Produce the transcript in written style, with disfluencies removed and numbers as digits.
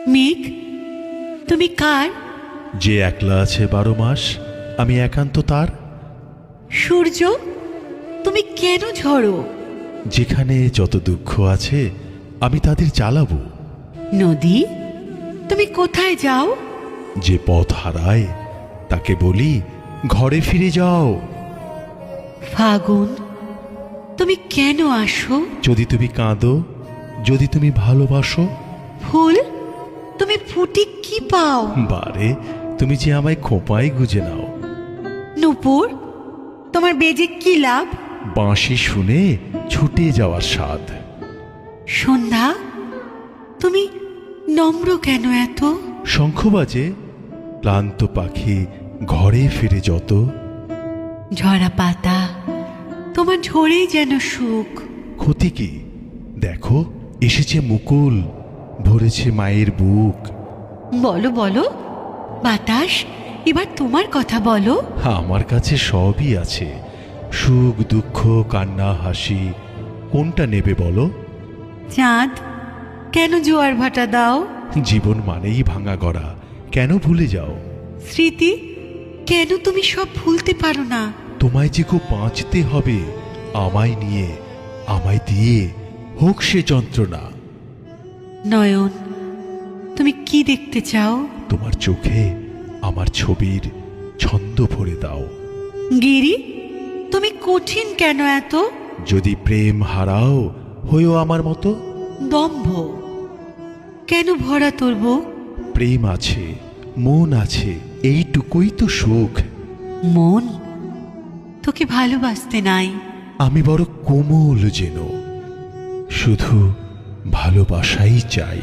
মেঘ, তুমি কার? যে একলা আছে 12 মাস, আমি একান্ত তার। সূর্য, তুমি কেন ঝরো? যেখানে যত দুঃখ আছে আমি তাদের জ্বালাবো। নদী, তুমি কোথায় যাও? যে পথ হারায় তাকে বলি ঘরে ফিরে যাও। ফাগুন, তুমি কেন আসো? যদি তুমি কাঁদো, যদি তুমি ভালোবাসো। ফুল, তুমি ফুটে কি পাও? বারে, তুমি যে আমায় খোঁপায় গুজে নাও। নূপুর, তোমার বেজে কি লাভ? বাঁশি শুনে ছুটে যাওয়ার স্বাদ। সন্ধ্যা, তুমি নম্র কেন এত? শঙ্খ বাজে, ক্লান্ত পাখি ঘরে ফিরে যত। ঝরা পাতা, তোমার ঝরেই যেন সুখ। ক্ষতি কি? দেখো এসেছে মুকুল, ভরেছে মায়ের বুক। বলো বলো, বাতাস, এবার তোমার কথা বলো। আমার কাছে সবই আছে, সুখ দুঃখ কান্না হাসি, কোনটা নেবে বলো? চাঁদ, কেন জোয়ার ভাটা দাও? জীবন মানেই ভাঙা গড়া, কেন ভুলে যাও? স্মৃতি, কেন তুমি সব ভুলতে পারো না? তোমায় যে খুব বাঁচতে হবে, আমায় নিয়ে, আমায় দিয়ে, হোক সে যন্ত্রণা। নয়ন, তুমি কি দেখতে চাও? তোমার চোখে আমার ছবির ছন্দ ভরে দাও। গিরি, তুমি কঠিন কেন এত? যদি প্রেম হারাও, হয়েও আমার মতো। দম্ভ, কেন ভরা তোর বুক? প্রেম আছে, মন আছে, এইটুকুই তো সুখ। মন, তোকে ভালোবাসতে নাই। আমি বড় কোমল যেন, শুধু ভালোবাসাই চাই।